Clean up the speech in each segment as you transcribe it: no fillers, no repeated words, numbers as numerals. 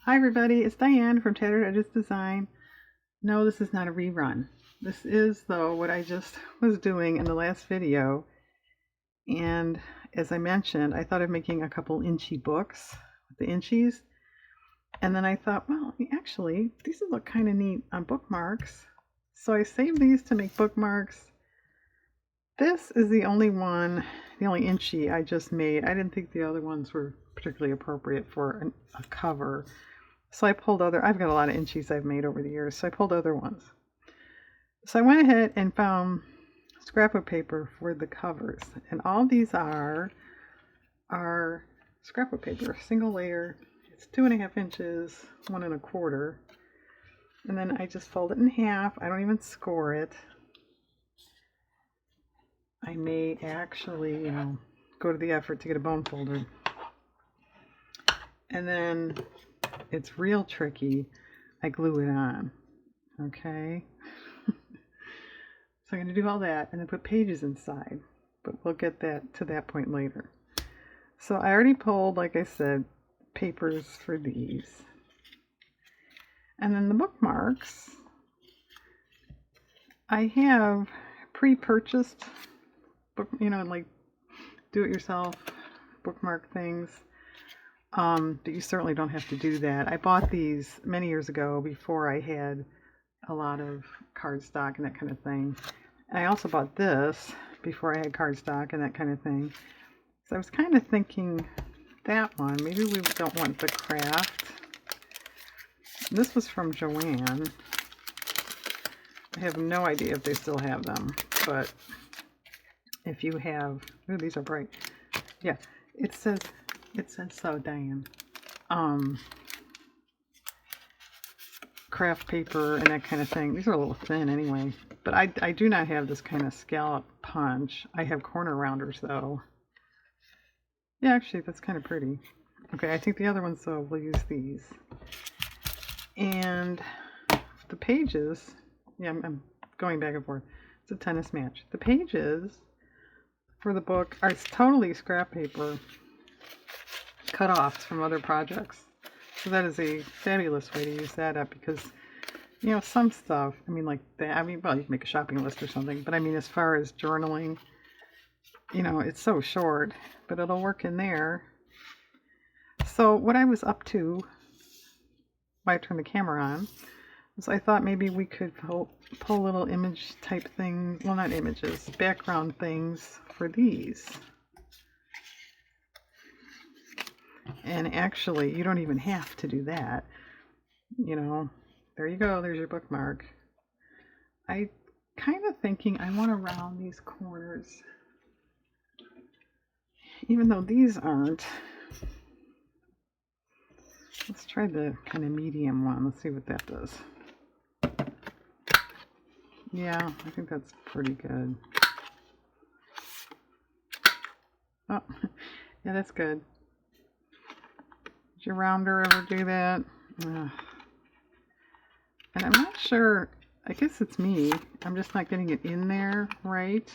Hi everybody, it's Diane from Tattered Edges Design. No, this is not a rerun. This is, though, what I just was doing in the last video. And as I mentioned, I thought of making a couple Inchie books with the Inchies. And then I thought, well, actually, these would look kind of neat on bookmarks. So I saved these to make bookmarks. This is the only Inchie I just made. I didn't think the other ones were particularly appropriate for a cover. So I pulled I've got a lot of Inchies I've made over the years, so I pulled other ones. So I went ahead and found scrapbook paper for the covers. And all these are scrapbook paper, single layer. It's 2.5 inches, 1 1/4. And then I just fold it in half. I don't even score it. I may actually, go to the effort to get a bone folder. And then it's real tricky. I glue it on. Okay. So I'm going to do all that and then put pages inside, but we'll get to that point later. So I already pulled, like I said, papers for these. And then the bookmarks, I have pre-purchased like do-it-yourself bookmark things. But you certainly don't have to do that. I bought these many years ago before I had a lot of cardstock and that kind of thing. And I also bought this before I had cardstock and that kind of thing. So I was kind of thinking that one. Maybe we don't want the craft. This was from Joann. I have no idea if they still have them, but if you have, ooh, these are bright. Yeah, it says so, Diane. Craft paper and that kind of thing. These are a little thin anyway, but I do not have this kind of scallop punch. I have corner rounders though. Yeah, actually that's kind of pretty. Okay, I think the other ones though, we'll use these. And the pages, yeah, I'm going back and forth. It's a tennis match. The pages for the book are totally scrap paper cut-offs from other projects. So that is a fabulous way to use that up because, some stuff, like that, well, you can make a shopping list or something, but as far as journaling, it's so short, but it'll work in there. So what I was up to when I turned the camera on was I thought maybe we could pull little image type things, well, not images, background things for these. And actually, you don't even have to do that. There you go. There's your bookmark. I kind of thinking I want to round these corners. Even though these aren't. Let's try the kind of medium one. Let's see what that does. Yeah, I think that's pretty good. Oh, yeah, that's good. Did your rounder ever do that? Ugh. And I'm not sure, I guess it's me. I'm just not getting it in there right.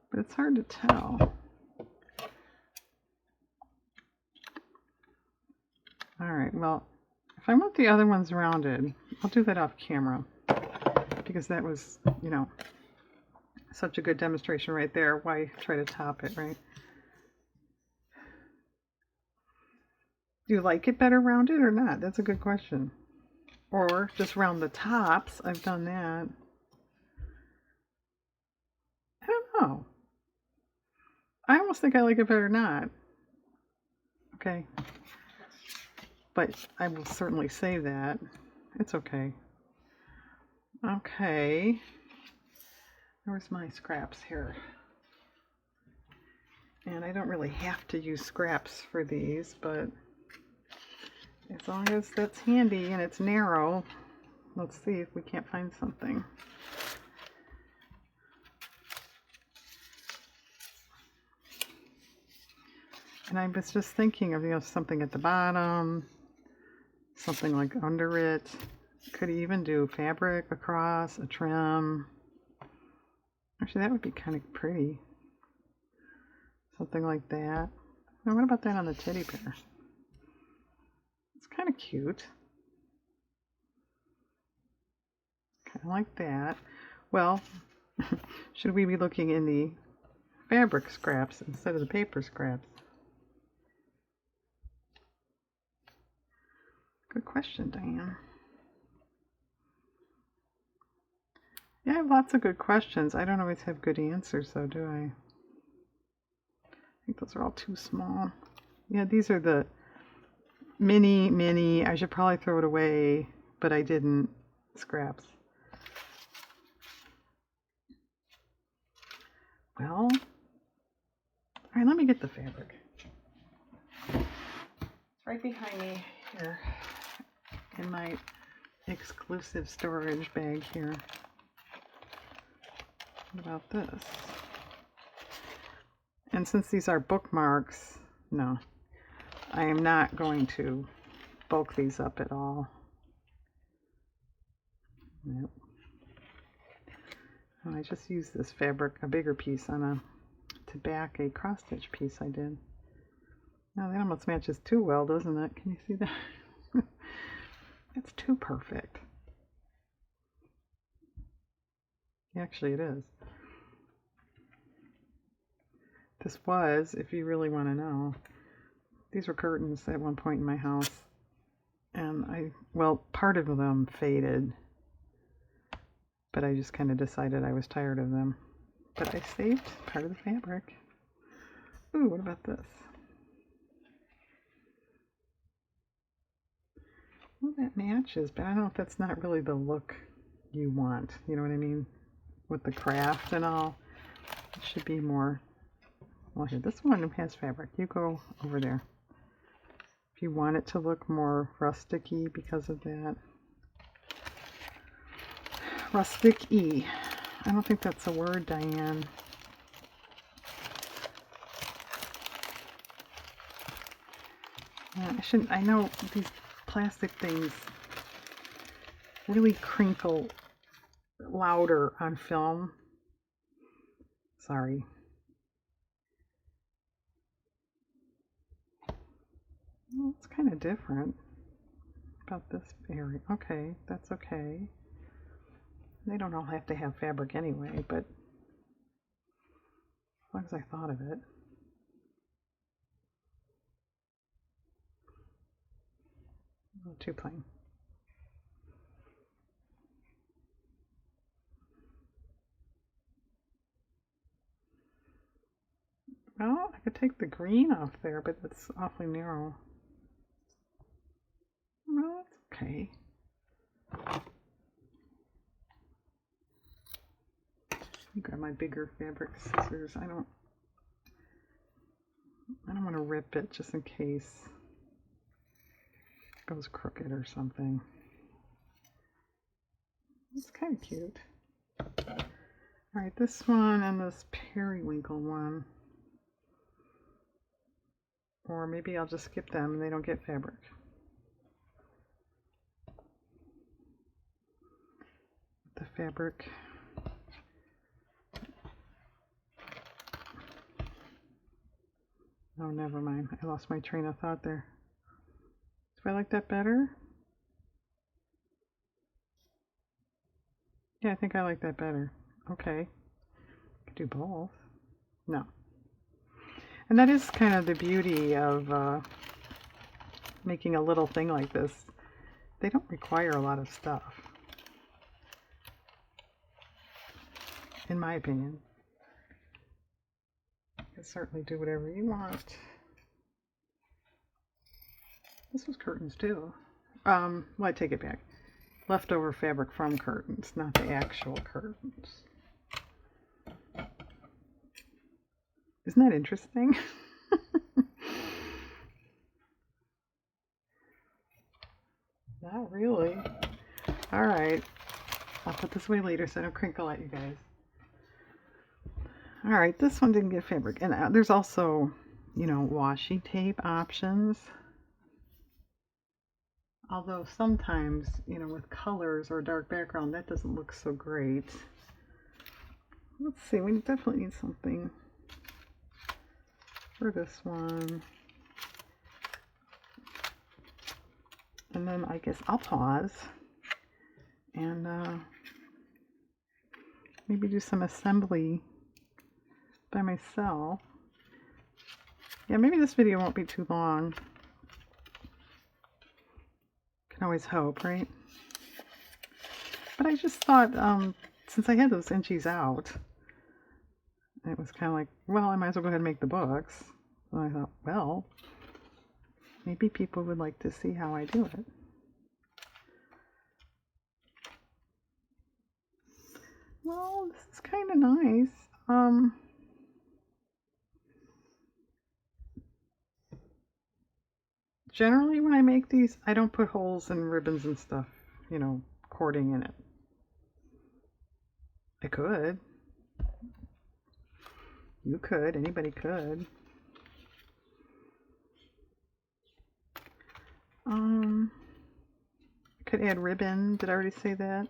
But it's hard to tell. Alright, well, if I want the other ones rounded, I'll do that off camera. Because that was, such a good demonstration right there. Why try to top it, right? Do you like it better rounded or not? That's a good question. Or just round the tops. I've done that. I don't know. I almost think I like it better not. Okay. But I will certainly say that. It's okay. Okay. Where's my scraps here? And I don't really have to use scraps for these, but as long as that's handy and it's narrow, let's see if we can't find something. And I was just thinking of, something at the bottom, something like under it. Could even do fabric across, a trim. Actually, that would be kind of pretty. Something like that. Now, what about that on the teddy bear? It's kind of of cute. Kind of like that. Well, should we be looking in the fabric scraps instead of the paper scraps? Good question, Diane. Yeah, I have lots of good questions. I don't always have good answers, though, do I? I think those are all too small. Yeah, these are the mini. I should probably throw it away, but I didn't. Scraps. Well, all right, let me get the fabric. It's right behind me here in my exclusive storage bag here. What about this? And since these are bookmarks, no, I am not going to bulk these up at all. Nope. Oh, I just used this fabric, a bigger piece, to back a cross stitch piece I did. Now that almost matches too well, doesn't it? Can you see that? It's too perfect. Actually, it is. This was, if you really want to know, these were curtains at one point in my house. And well, part of them faded. But I just kind of decided I was tired of them. But I saved part of the fabric. Ooh, what about this? Well, that matches, but I don't know if that's not really the look you want. You know what I mean? With the craft and all. It should be more... Well, here, this one has fabric. You go over there. If you want it to look more rustic-y because of that. Rustic-y. I don't think that's a word, Diane. Yeah, I know these plastic things really crinkle louder on film. Sorry. Well, it's kind of different about this area. Okay, that's okay. They don't all have to have fabric anyway, but as long as I thought of it. A little too plain. Well, I could take the green off there, but it's awfully narrow. Well, that's okay. Let me grab my bigger fabric scissors. I don't want to rip it just in case it goes crooked or something. It's kind of cute. Alright, this one and this periwinkle one. Or maybe I'll just skip them and they don't get fabric. The fabric. Oh, never mind. I lost my train of thought there. Do I like that better? Yeah, I think I like that better. Okay. Could do both. No. And that is kind of the beauty of making a little thing like this. They don't require a lot of stuff, in my opinion. You can certainly do whatever you want. This was curtains too. Well, I take it back. Leftover fabric from curtains, not the actual curtains. Isn't that interesting? Not really. Alright. I'll put this away later so I don't crinkle at you guys. Alright, this one didn't get fabric. And there's also, you know, washi tape options. Although sometimes, you know, with colors or dark background, that doesn't look so great. Let's see, we definitely need something for this one. And then I guess I'll pause and maybe do some assembly by myself. Yeah, maybe this video won't be too long. Can always hope, right? But I just thought, since I had those Inchies out, it was kind of like, well, I might as well go ahead and make the books. So I thought, well, maybe people would like to see how I do it. Well, this is kind of nice. Generally when I make these, I don't put holes and ribbons and stuff, you know, cording in it. I could. You could. Anybody could. Could add ribbon. Did I already say that?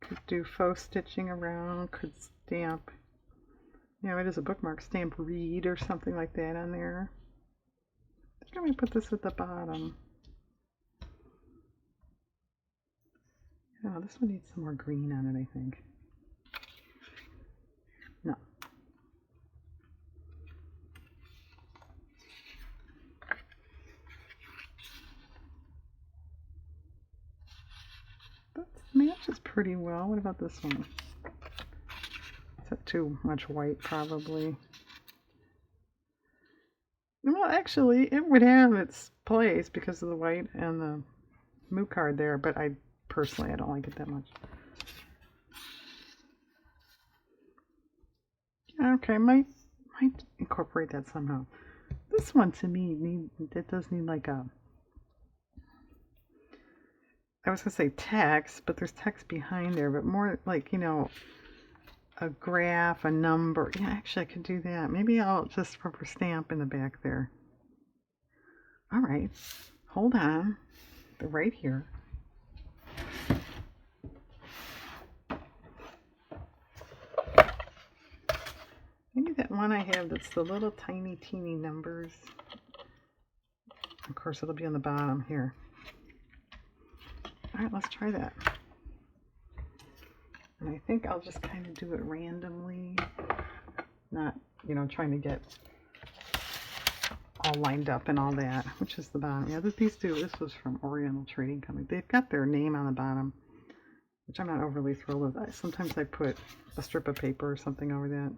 Could do faux stitching around. Could stamp. You know, it is a bookmark. Stamp read or something like that on there. I think I'm going to put this at the bottom. Oh, this one needs some more green on it, I think. No. That matches pretty well. What about this one? Is that too much white, probably? Well, actually, it would have its place because of the white and the moo card there, but personally, I don't like it that much. Okay, might incorporate that somehow. This one to me it does need like a, I was gonna say text, but there's text behind there, but more like, you know, a graph, a number. Yeah, actually I could do that. Maybe I'll just rubber stamp in the back there. All right, hold on. They're right here. Maybe that one I have that's the little tiny teeny numbers. Of course, it'll be on the bottom here. All right, let's try that. And I think I'll just kind of do it randomly, not, you know, trying to get all lined up and all that, which is the bottom. Yeah, these two, this was from Oriental Trading Company. They've got their name on the bottom, which I'm not overly thrilled with. Sometimes I put a strip of paper or something over that.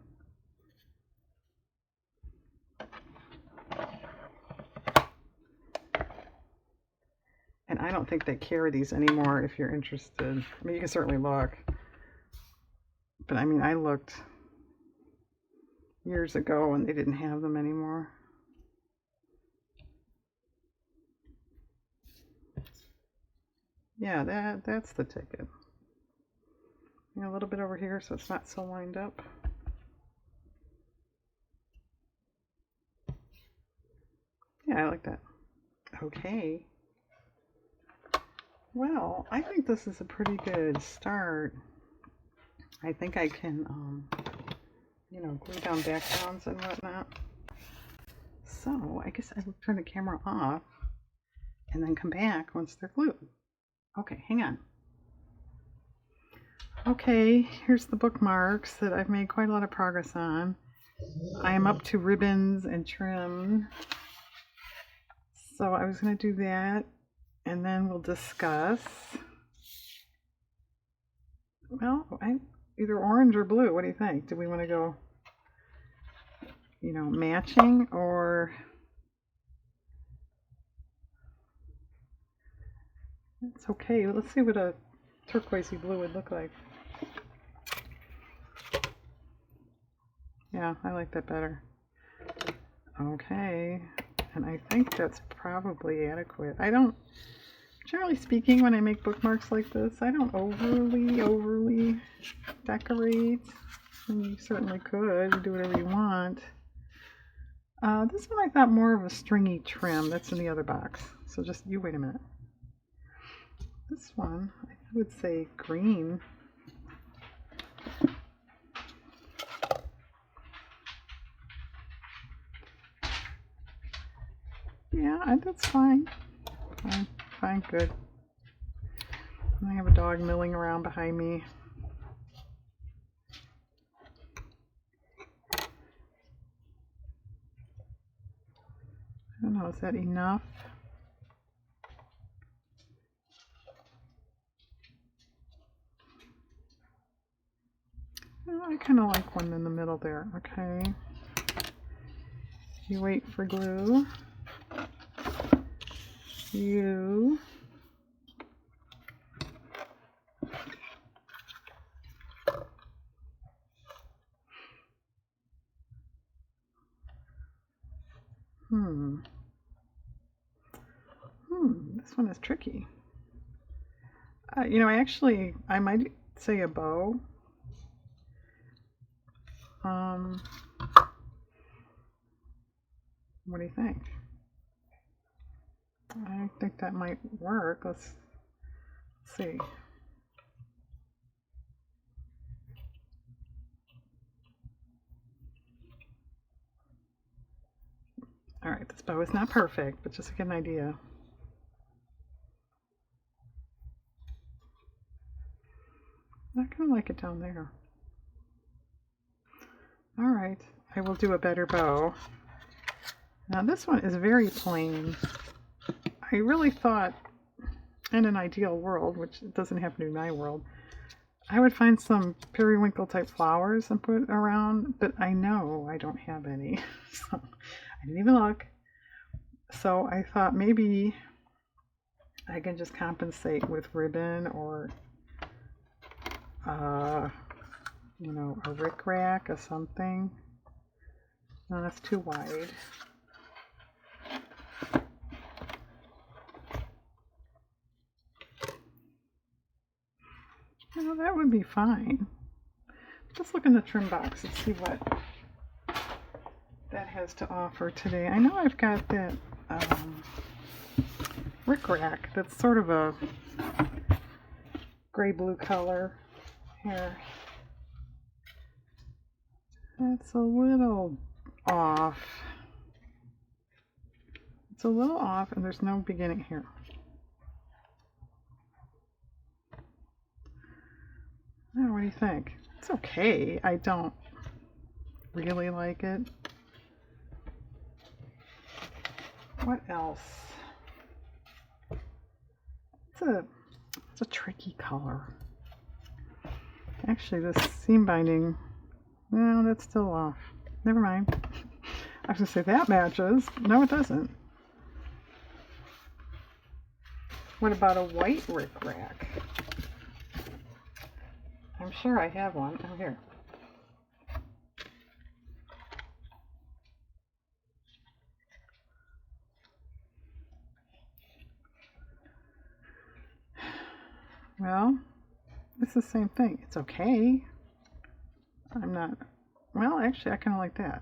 And I don't think they carry these anymore if you're interested. I mean, you can certainly look. But I mean, I looked years ago and they didn't have them anymore. Yeah, that's the ticket. You know, a little bit over here so it's not so lined up. Yeah, I like that. Okay. Well, I think this is a pretty good start. I think I can, you know, glue down backgrounds and whatnot. So I guess I will turn the camera off and then come back once they're glued. Okay, hang on. Okay, here's the bookmarks that I've made quite a lot of progress on. I am up to ribbons and trim. So I was going to do that, and then we'll discuss. Well, either orange or blue. What do you think? Do we want to go, you know, matching, or it's okay. Let's see what a turquoisey blue would look like. Yeah, I like that better. Okay, and I think that's probably adequate. I don't, generally speaking, when I make bookmarks like this, I don't overly decorate. And you certainly could. You do whatever you want. This one I thought more of a stringy trim. That's in the other box. So just, you wait a minute. This one, I would say green. Yeah, that's fine. Fine, fine, good. I have a dog milling around behind me. I don't know, is that enough? Oh, I kind of like one in the middle there. Okay. You wait for glue. You this one is tricky. You know, I might say a bow. What do you think? I think that might work. Let's see. Alright, this bow is not perfect, but just to get an idea. I kind of like it down there. Alright, I will do a better bow. Now this one is very plain. I really thought, in an ideal world, which doesn't happen to be my world, I would find some periwinkle type flowers and put around, but I know I don't have any, so I didn't even look. So I thought maybe I can just compensate with ribbon or, you know, a rickrack or something. No, that's too wide. Well, that would be fine. Let's look in the trim box and see what that has to offer today. I know I've got that rickrack that's sort of a gray-blue color. Here. That's a little off. It's a little off and there's no beginning here. Oh, what do you think? It's okay. I don't really like it. What else? It's a tricky color. Actually, this seam binding, no, that's still off. Never mind. I was going to say that matches. No, it doesn't. What about a white rickrack? I'm sure I have one. Oh, here. Well, it's the same thing. It's okay. I'm not, well, actually, I kind of like that.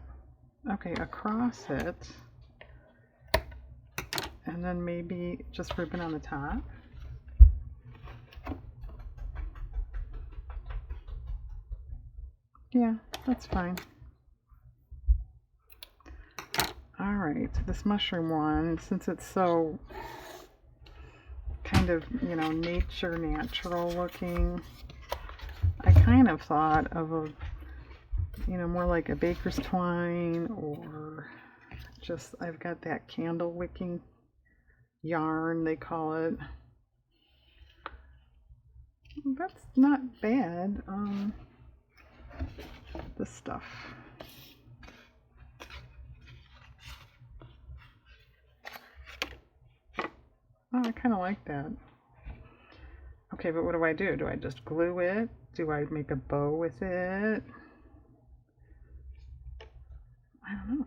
Okay, across it. And then maybe just ribbon on the top. Yeah, that's fine. Alright, this mushroom one, since it's so kind of, you know, natural looking, I kind of thought of a, you know, more like a baker's twine, or just, I've got that candle wicking yarn, they call it. That's not bad. This stuff. Oh, I kind of like that. Okay, but what do I do? Do I just glue it? Do I make a bow with it? I don't know.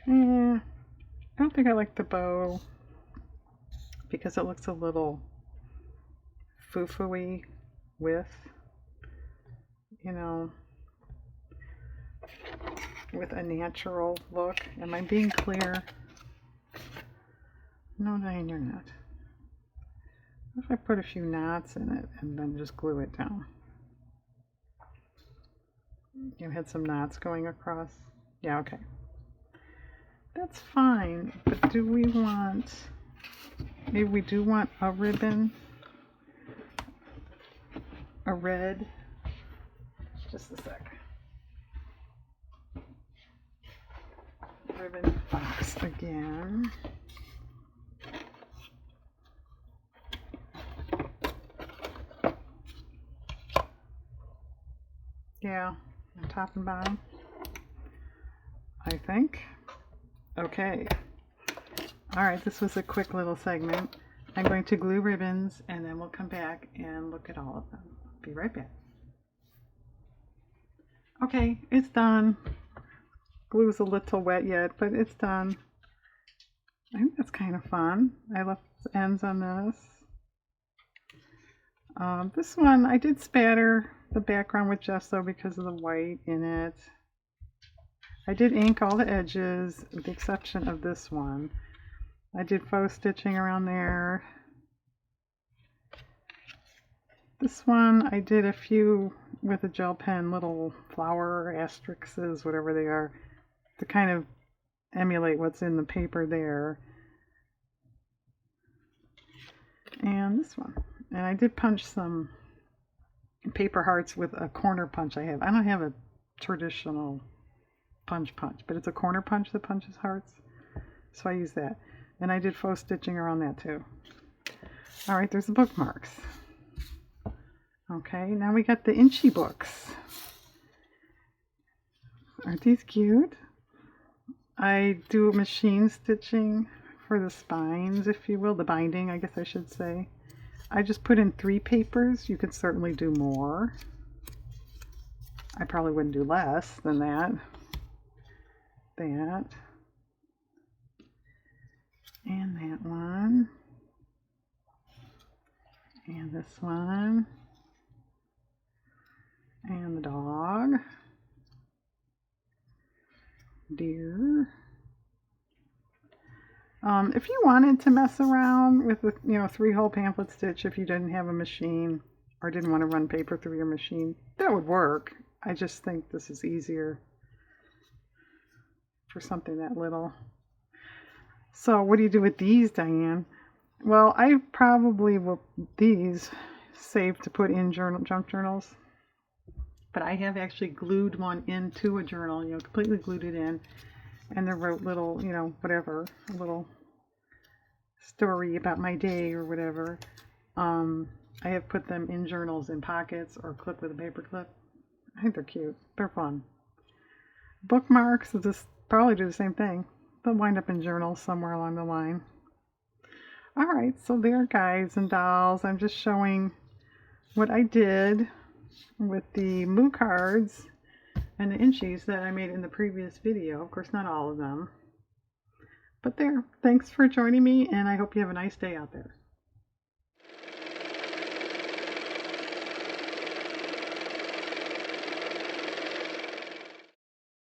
Yeah, I don't think I like the bow because it looks a little foo-foo-y with, you know. with a natural look. Am I being clear? No, Diane, you're not. What if I put a few knots in it and then just glue it down? You had some knots going across. Yeah, okay. That's fine, but do we want, maybe we do want a ribbon, a red, just a sec. Ribbon box again. Yeah, top and bottom, I think. Okay. Alright, this was a quick little segment. I'm going to glue ribbons and then we'll come back and look at all of them. Be right back. Okay, it's done. Glue's a little wet yet, but it's done. I think that's kind of fun. I left the ends on this. This one, I did spatter the background with gesso because of the white in it. I did ink all the edges with the exception of this one. I did faux stitching around there. This one I did a few with a gel pen, little flower asterisks, whatever they are, to kind of emulate what's in the paper there. And this one. And I did punch some paper hearts with a corner punch I have. I don't have a traditional punch, but it's a corner punch that punches hearts. So I use that. And I did faux stitching around that too. Alright, there's the bookmarks. Okay, now we got the Inchie books. Aren't these cute? I do machine stitching for the spines, if you will, the binding, I guess I should say. I just put in 3 papers. You could certainly do more. I probably wouldn't do less than that. That. And that one. And this one. And the dog. Deer. If you wanted to mess around with the 3-hole pamphlet stitch, if you didn't have a machine or didn't want to run paper through your machine, that would work. I just think this is easier for something that little. So what do you do with these, Diane? Well, I probably will these saved to put in junk journals, but I have actually glued one into a journal, completely glued it in, and then wrote little, whatever, a little story about my day or whatever. I have put them in journals in pockets or clipped with a paper clip. I think they're cute. They're fun. Bookmarks will just probably do the same thing. They'll wind up in journals somewhere along the line. Alright, so there, guys and dolls. I'm just showing what I did with the Moo cards and the Inchies that I made in the previous video. Of course, not all of them. But there. Thanks for joining me, and I hope you have a nice day out there.